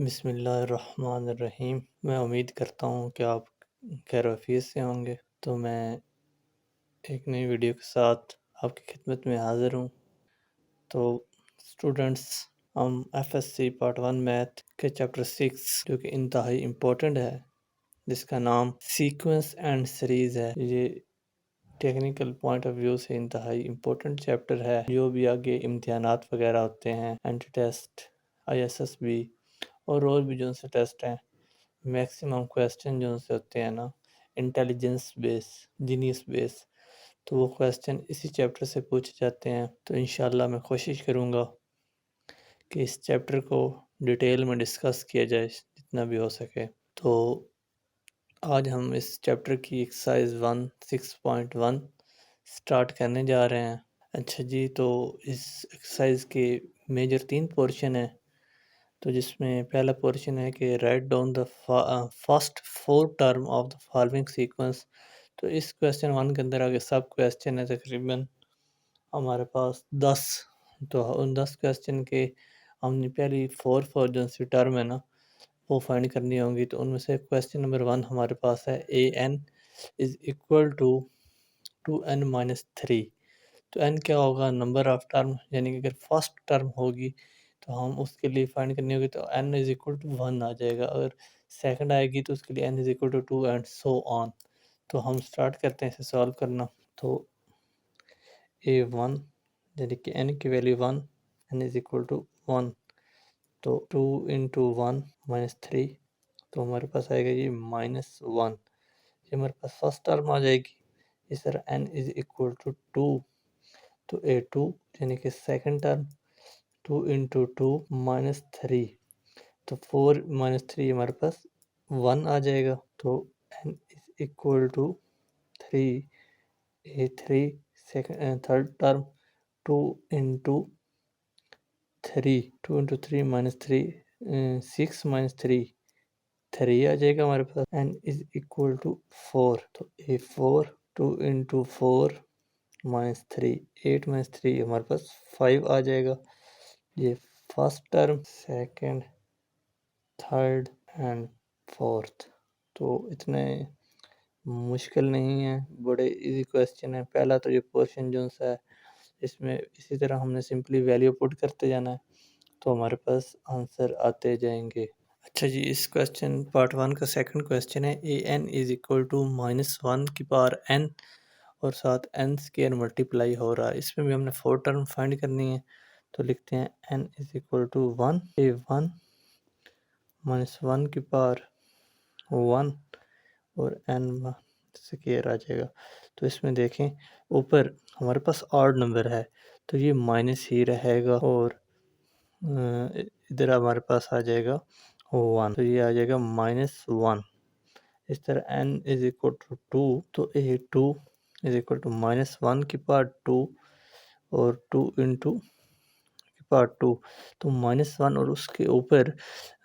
बिस्मिल्लाहिर्रहमानिर्रहीम। मैं उम्मीद करता हूँ कि आप खैर-ओ-आफ़ियत से होंगे। तो मैं एक नई वीडियो के साथ आपकी खिदमत में हाज़िर हूँ। तो स्टूडेंट्स, हम एफएससी पार्ट 1 मैथ के चैप्टर 6 जो कि इंतहाई इम्पोर्टेंट है, जिसका नाम सीक्वेंस एंड सीरीज़ है। ये टेक्निकल पॉइंट ऑफ व्यू से इंतहाई इम्पोर्टेंट चैप्टर है। जो भी आगे इम्तिहानात वगैरह होते हैं, एंट्री टेस्ट, ISSB और भी जो उनसे टेस्ट हैं, मैक्सिमम क्वेश्चन जो उनसे होते हैं ना, इंटेलिजेंस बेस, जीनियस बेस, तो वो क्वेश्चन इसी चैप्टर से पूछे जाते हैं। तो इंशाल्लाह मैं कोशिश करूँगा कि इस चैप्टर को डिटेल में डिस्कस किया जाए जितना भी हो सके। तो आज हम इस चैप्टर की एक्सरसाइज 1 6.1 स्टार्ट करने जा रहे हैं। अच्छा जी, तो इस एक्सरसाइज के मेजर 3 पोर्शन हैं। तो जिसमें पहला पोर्शन है कि write down the first 4 term of the following sequence. तो इस क्वेश्चन 1 के अंदर आगे सब क्वेश्चन है तकरीबन हमारे पास 10। तो उन 10 क्वेश्चन के हमने पहली 4 जो सी टर्म है ना, वो फाइंड करनी होंगी। तो उनमें से क्वेश्चन नंबर 1 हमारे पास है an is equal to 2n-3। तो n क्या होगा? नंबर ऑफ टर्म, यानी कि अगर फर्स्ट टर्म होगी तो हम उसके लिए फाइंड करनी होगी, तो n इज इक्वल टू 1 आ जाएगा। अगर सेकंड आएगी तो उसके लिए n is equal to 2 and so on. तो हम स्टार्ट करते हैं इसे सॉल्व करना। तो a1 यानी कि n की value 1, n is equal to 1, तो 2 इंटू 1 -3, तो हमारे पास आएगा ये -1। ये हमारे पास फर्स्ट टर्म आ जाएगी। इस तरह n इज इक्वल टू 2, तो a2 यानी कि सेकंड टर्म, 2 इंटू 2 -3, तो 4 -3 हमारे पास 1 आ जाएगा। तो n is equal to 3, a3 second third term, 2 into 3 -3 6 -3 3 आ जाएगा हमारे पास। n इज इक्वल टू 4, तो a4 2 इंटू 4 -3 8 -3 हमारे पास 5 आ जाएगा। ये first term, second, third and fourth. तो इतने मुश्किल नहीं है, बड़े इजी क्वेश्चन है। पहला तो ये पोर्शन जो सा है, इसमें इसी तरह हमने सिंपली वैल्यू पुट करते जाना है, तो हमारे पास आंसर आते जाएंगे। अच्छा जी, इस क्वेश्चन पार्ट 1 का सेकंड क्वेश्चन है an इज इक्वल टू -1 की पावर n और साथ n स्क्वायर मल्टीप्लाई हो रहा है। इसमें भी हमने 4 टर्म फाइंड करनी है। तो लिखते हैं n is equal to 1, a1 -1 की पावर 1 और n स्क्वायर आ जाएगा। तो इसमें देखें, ऊपर हमारे पास ऑड नंबर है तो ये माइनस ही रहेगा, और इधर हमारे पास आ जाएगा 1, तो ये आ जाएगा -1। इस तरह n इज इक्वल टू 2, तो a2 इज इक्वल टू -1 की पावर 2 और 2 इंटू की पावर 2, तो -1 और उसके ऊपर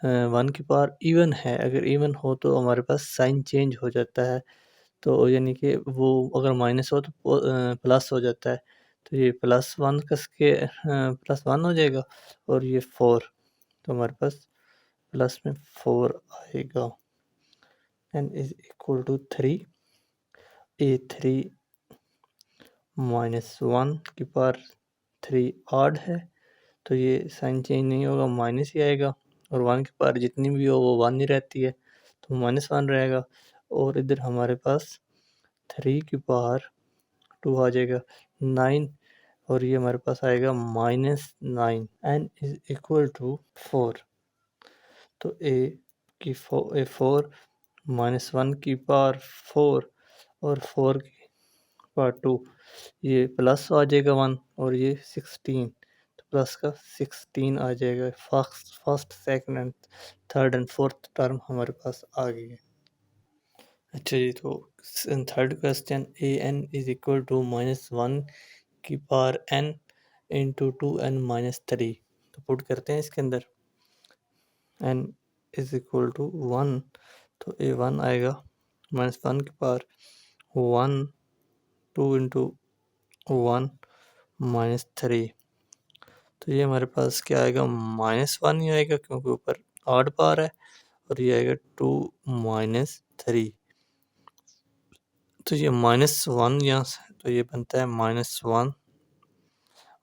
1 की पावर इवन है। अगर इवन हो तो हमारे पास साइन चेंज हो जाता है, तो यानी कि वो अगर माइनस हो तो प्लस हो जाता है। तो ये +1 कस के +1 हो जाएगा, और ये 4, तो हमारे पास प्लस में 4 आएगा। n is equal to 3, a3 -1 की पावर 3 ऑड है, तो ये साइन चेंज नहीं होगा, माइनस ही आएगा। और 1 की पावर जितनी भी हो वो 1 ही रहती है, तो -1 रहेगा। और इधर हमारे पास 3 की पावर 2 आ जाएगा 9, और ये हमारे पास आएगा -9। n इज इक्वल टू 4, तो a4 -1 की पावर 4 और 4 की पावर 2, ये प्लस आ जाएगा 1, और ये 16, तो प्लस का 16 आ जाएगा। First second and third and fourth term हमारे पास आ गई है। अच्छा जी, तो third question an is equal to -1 की पावर n इंटू 2n-3। तो पुट करते हैं इसके अंदर, n इज इक्वल टू 1, तो a1 आएगा -1 की पावर 1, 2 इंटू 1 -3, तो ये हमारे पास क्या आएगा? -1 ही आएगा, क्योंकि ऊपर ऑड पावर है, और ये आएगा 2 माइनस 3। तो ये -1 यहाँ से, तो ये बनता है -1,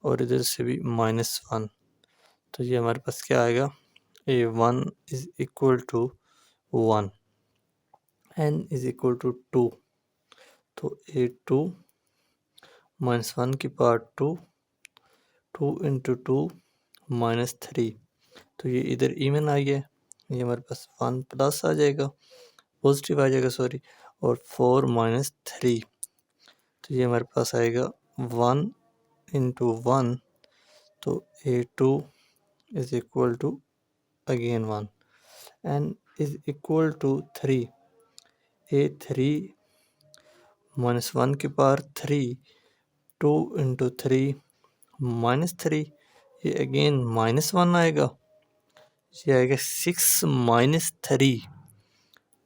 और इधर से भी -1। तो ये हमारे पास क्या आएगा, A1 is equal to 1, n is equal to 2। तो A2 -1 की पावर 2, 2 इंटू 2 -3। तो ये इधर इवन आई है, ये हमारे पास 1 प्लस आ जाएगा, पॉजिटिव आ जाएगा सॉरी, और 4 -3। तो ये हमारे पास आएगा 1 इंटू 1। तो A2 is equal to again 1, n is equal to 3। A3 -1 की पावर 3, 2 इंटू 3 -3। ये अगेन -1 आएगा, ये आएगा 6 -3।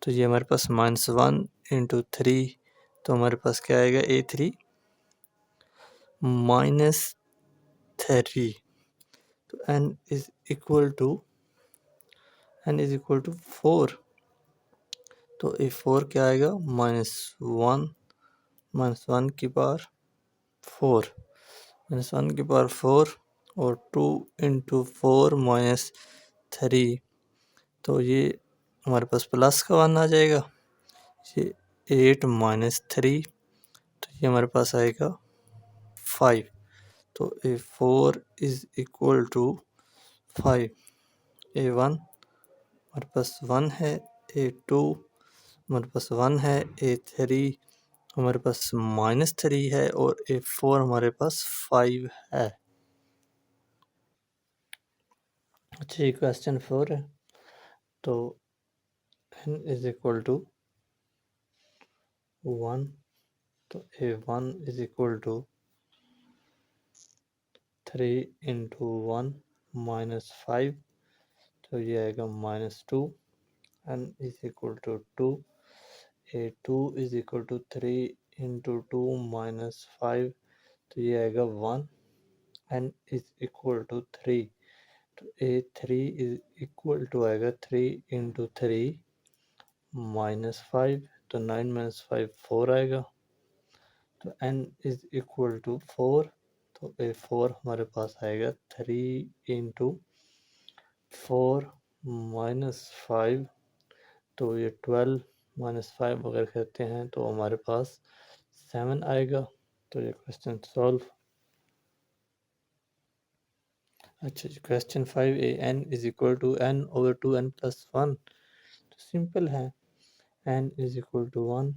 तो ये हमारे पास -1 इंटू 3, तो हमारे पास क्या आएगा, A3 -3। तो n इज इक्वल टू 4। तो A4 क्या आएगा, -1, -1 की पावर 4, -1 की पावर 4, और 2 इंटू 4 -3। तो ये हमारे पास प्लस का 1 आ जाएगा, ये 8 -3। तो ये हमारे पास आएगा 5। तो A4 is equal to 5। A1 हमारे पास 1 है, A2 हमारे पास 1 है, A3 हमारे पास -3 है, और A4 हमारे पास 5 है। अच्छा, ये क्वेश्चन 4 है। तो n इज इक्वल टू 1। तो A1 is equal to 3 into 1 -5। तो ये आएगा -2। n is equal to 2। A2 is equal to 3 into 2 -5। तो ये आएगा 1। n is equal to 3। तो A3 इज इक्वल टू आएगा 3 इंटू 3 -5। तो 9 -5 4 आएगा। तो n इज इक्वल टू 4। तो A4 हमारे पास आएगा 3 इंटू 4 -5। तो ये 12 -5 अगर करते हैं तो हमारे पास 7 आएगा। तो ये क्वेश्चन सॉल्व। अच्छा जी, question 5 A, n is equal to n over 2n plus 1। तो सिंपल है, n is equal to 1,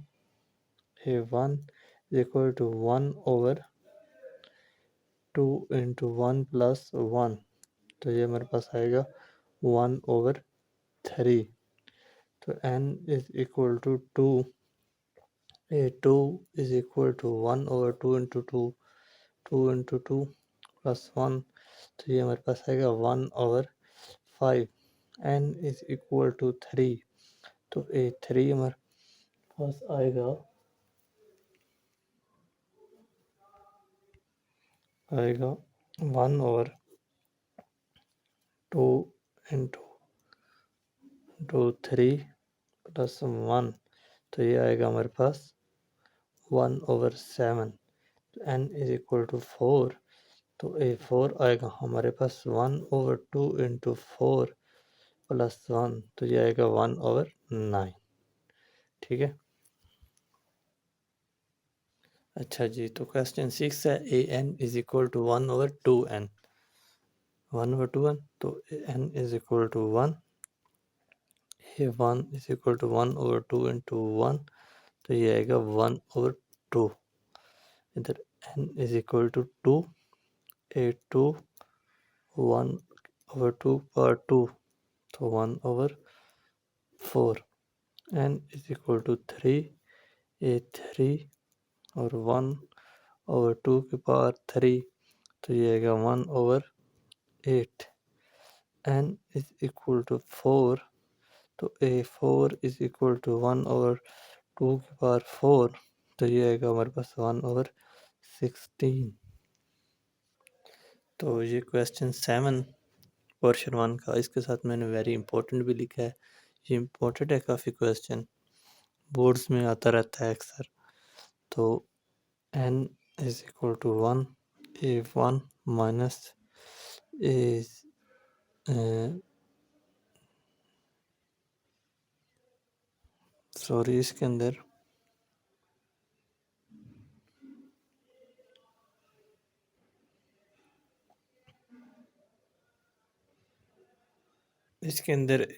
A1 is equal to 1 over 2 into 1 plus 1। तो ये हमारे पास आएगा 1 ओवर 3। तो n is equal to 2। A2 is equal to 1 over 2 into 2, 2 into 2 plus 1। तो ये हमारे पास आएगा 1 over 5। n is equal to 3। तो A3 हमारे पास आएगा 1 ओवर 2 इंटू 3 प्लस 1। तो ये आएगा हमारे पास 1 ओवर 7। तो n इज इक्वल टू 4। तो A4 आएगा हमारे पास 1 ओवर 2 इंटू 4 प्लस 1। तो ये आएगा 1 ओवर 9। ठीक है। अच्छा जी, तो क्वेश्चन 6 है, an is equal to 1 over 2n, 1 over 2n। तो n is equal to 1, a1 is equal to 1 over 2 into 1। तो ये आएगा 1 ओवर 2। इधर n is equal to 2, a2 1 over 2 पर 2। तो 1 over 4। n is equal to 3, a3 और 1 over 2 की power 3। तो ये आएगा 1 over 8। n is equal to 4। तो A4 is equal to 1 over 2 की पावर 4। तो ये आएगा हमारे पास 1 ओवर 16। तो ये क्वेश्चन 7 पोर्शन 1 का। इसके साथ मैंने वेरी इंपॉर्टेंट भी लिखा है, ये इंपॉर्टेंट है काफ़ी, क्वेश्चन बोर्ड्स में आता रहता है अक्सर। तो n is equal to 1, a1 minus a sorry इसके अंदर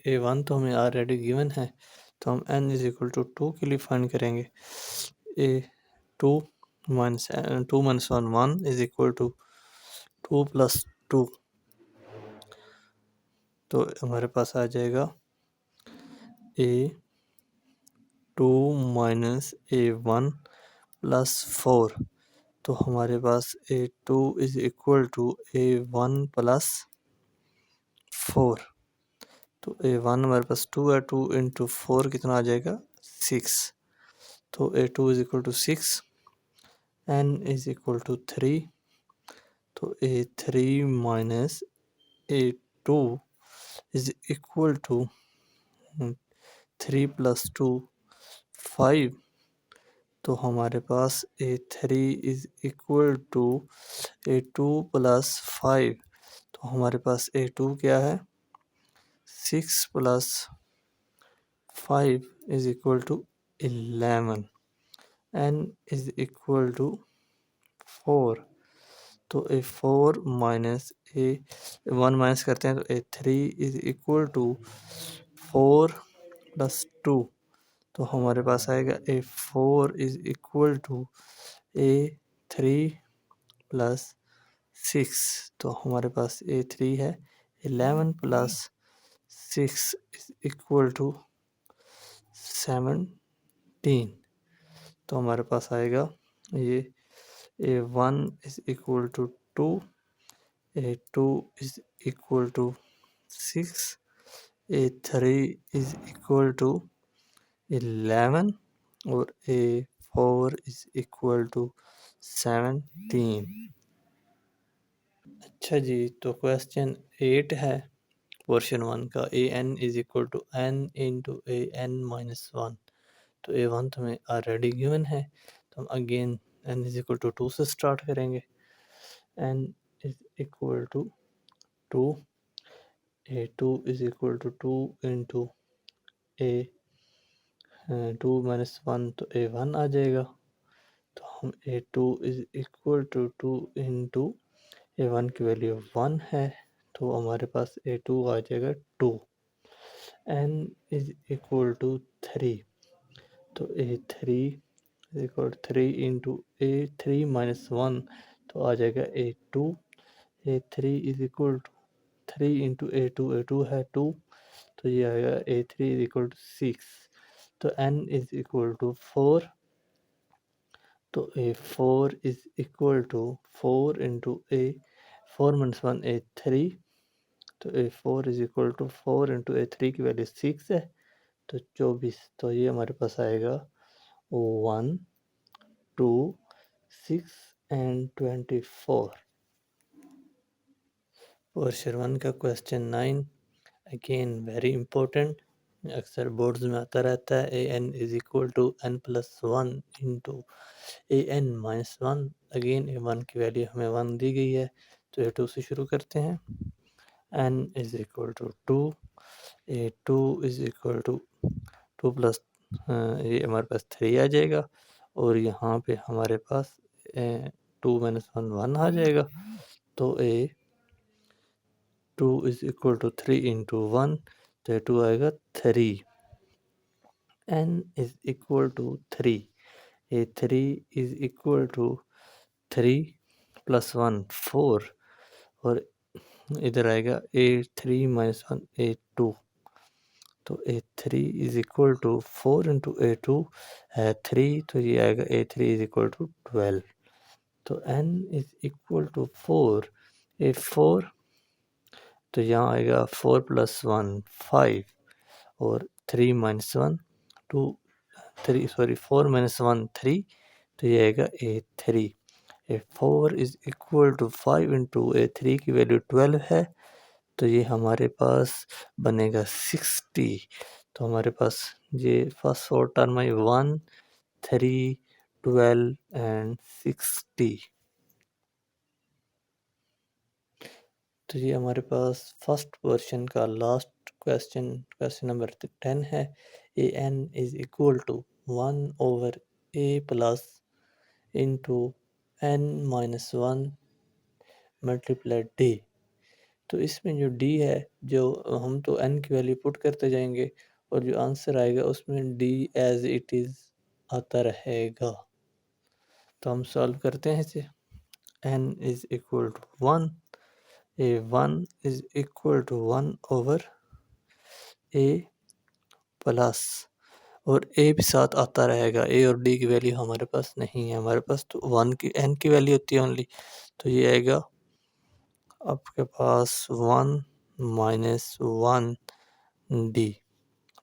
a1 तो हमें ऑलरेडी गिवन है, तो हम n इज इक्वल टू 2 के लिए फाइंड करेंगे। a2 minus 2 minus 1 is equal to 2 plus 2, तो हमारे पास आ जाएगा a2 माइनस a1 प्लस 4, तो हमारे पास a2 is equal to a1 plus 4, तो a1 हमारे पास 2 है, 2 इंटू 4 कितना आ जाएगा 6, तो a2 is equal to 6, n is equal to 3, तो a3 minus a2 is equal to 3 plus 2 5, तो हमारे पास a3 is equal to a2 plus 5, तो हमारे पास a2 क्या है 6 plus 5 is equal to 11, n is equal to 4, तो a4 माइनस a1 माइनस करते हैं तो a3 is equal to 4 plus 2, तो हमारे पास आएगा a4 is equal to a3 plus 6, तो हमारे पास a3 है 11 प्लस 6 इज इक्वल टू 17, तो हमारे पास आएगा ये a1 is equal to 2, a2 is equal to 6, a3 is equal to 11 और a4 इज इक्वल टू 17। अच्छा जी, तो क्वेश्चन 8 है पोर्शन 1 का, an is equal to n into an minus 1, तो a1 तो हमें ऑलरेडी गिवन है, तो हम again n is equal to 2 से स्टार्ट करेंगे। n is equal to 2, a2 is equal to 2 into a 2 minus 1 तो a1 आ जाएगा, तो हम a2 is equal to 2 into a1 की वैल्यू 1 है, तो हमारे पास a2 आ जाएगा 2, n इज इक्वल टू 3, तो a3 is equal 3 into a3 minus 1 तो आ जाएगा a2, a3 is equal to 3 into a2 है 2, तो ये आएगा a3 इज इक्वल टू 6, तो n इज इक्वल टू 4, तो a4 is equal to 4 into a 4 minus 1 a3, तो a4 is equal to 4 into a3 की वैल्यू 6 है, तो 24, तो ये हमारे पास आएगा 1 2 6 एंड 24। पोर्शन 1 का क्वेश्चन 9 अगेन वेरी इंपॉर्टेंट, अक्सर बोर्ड्स में आता रहता है, an is equal to n plus 1 into an minus 1, again a1 की वैल्यू हमें 1 दी गई है, तो a2 से शुरू करते हैं। n is equal to 2, a2 is equal to 2 plus ये हमारे पास 3 आ जाएगा, और यहाँ पे हमारे पास 2 माइनस 1 1 आ जाएगा, तो a2 is equal to 3 into 1, तो a2 आएगा 3, n is equal to 3, a3 is equal to 3 plus 1 4, और इधर आएगा a3 माइनस 1 a2, तो a3 is equal to 4 into a2 है 3, तो ये आएगा a3 इज इक्वल टू 12, तो n is equal to 4, a4 तो यहाँ आएगा 4 प्लस 1 5, और 3 माइनस 1 2 3 सॉरी 4 माइनस 1 3, तो ये आएगा a3, a4 is equal to 5 into a3 की वैल्यू 12 है, तो ये हमारे पास बनेगा 60। तो हमारे पास ये फर्स्ट 4 टर्म है 1, 3, 12 एंड 60। तो ये हमारे पास फर्स्ट वर्शन का लास्ट क्वेश्चन नंबर 10 है। A N is equal to 1/a plus into n-1 multiply D. तो इसमें जो डी है, जो हम तो n की वैल्यू पुट करते जाएंगे और जो आंसर आएगा उसमें डी एज इट इज़ आता रहेगा। तो हम सॉल्व करते हैं इसे। n is equal to 1, a1 is equal to 1/a plus, और a भी साथ आता रहेगा। a और d की वैल्यू हमारे पास नहीं है, हमारे पास तो 1 की n की वैल्यू होती है ओनली। तो ये आएगा आपके पास 1 माइनस 1 डी।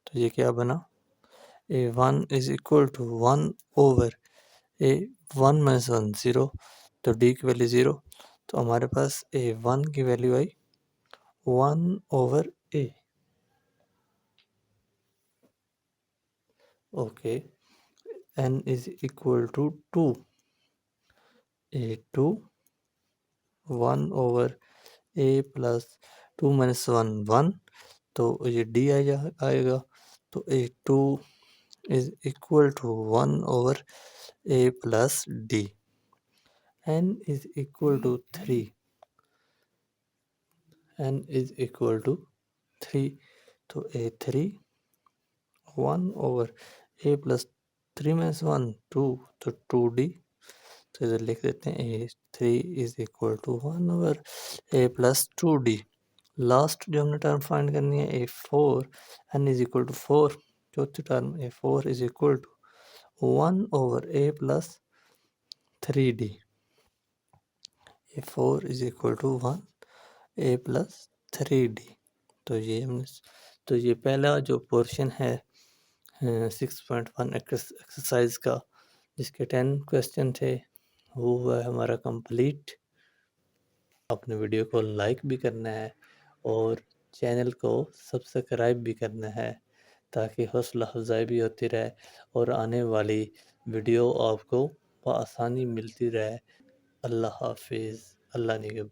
तो ये क्या बना, a1 is equal to 1/a1 minus 1 0। तो d की वैल्यू 0। तो हमारे पास a1 की वैल्यू आई 1/a। Okay, n is equal to 2, a2 1/a plus 2 minus 1 1। तो ये d आएगा। तो a2 is equal to 1/a plus d। n is equal to 3, n is equal to 3। तो a3 1/a प्लस 3 माइनस 1 2, तो 2d। तो इधर लिख देते हैं a3 is equal to 1/a plus 2d। Last जो हमने टर्म फाइंड करनी है a4, n is equal to 4। चौथी term a4 is equal to 1/a plus 3d। a4 is equal to 1a plus 3d। तो ये पहला जो पोर्शन है 6.1 एक्सरसाइज का, जिसके 10 क्वेश्चन थे, वो हुआ हमारा कंप्लीट। अपने वीडियो को लाइक भी करना है और चैनल को सब्सक्राइब भी करना है, ताकि हौसला अफजाई भी होती रहे और आने वाली वीडियो आपको आसानी मिलती रहे। अल्लाह हाफिज़, अल्लाह निगहबान।